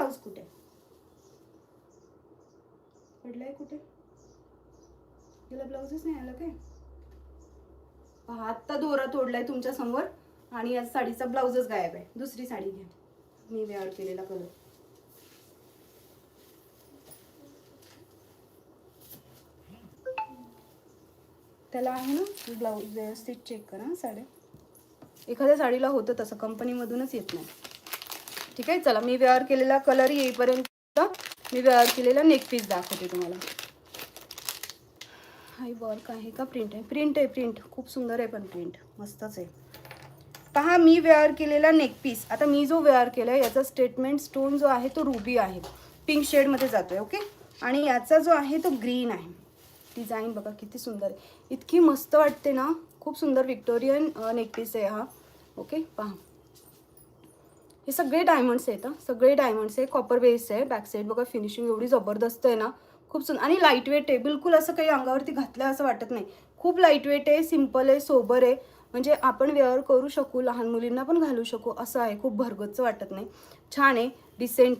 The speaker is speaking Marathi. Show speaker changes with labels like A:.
A: ब्लाऊज कुठे पडलाय, कुठे याला ब्लाऊजच नाही आलं काय? पहा आत्ता दोरा तोडलाय तुमच्या समोर आणि या साडीचा ब्लाऊजच गायब आहे. दुसरी साडी घ्या, मी वेअर केलेला कलर. त्याला आहे ना ब्लाऊज व्यवस्थित चेक करा. साड्या एखाद्या साडीला होतं तसं, कंपनीमधूनच येत नाही. ठीक आहे, चला मी वेअर केलेला कलर येईपर्यंत मी वेअर केलेला नेक पीस दाखवते तुम्हाला. हाय वर्क आहे का प्रिंट आहे? प्रिंट आहे, प्रिंट खूप सुंदर आहे, पण प्रिंट मस्तच आहे. पहा मी वेअर केलेला नेक पीस. आता मी जो वेअर केला आहे याचा स्टेटमेंट स्टोन जो आहे तो रुबी आहे, पिंक शेडमध्ये जातोय. ओके, आणि याचा जो आहे तो ग्रीन आहे. डिझाईन बघा किती सुंदर आहे, इतकी मस्त वाटते ना. खूप सुंदर विक्टोरियन नेक पीस आहे हा. ओके, पहा हे सगळे डायमंड्स आहेत, सगळे डायमंड्स आहे. कॉपर बेस आहे. बॅक साईड बघा फिनिशिंग एवढी जबरदस्त आहे ना, खूप सुंदर. आणि लाईट वेट आहे, बिलकुल असं काही अंगावरती घातलं असं वाटत नाही. खूप लाईट वेट आहे, सिम्पल आहे, सोबर आहे. म्हणजे आपण वेअर करू शकू, लहान मुलींना पण घालू शकू असं आहे. खूप भरगच्च वाटत नाही, छान आहे, डिसेंट आहे.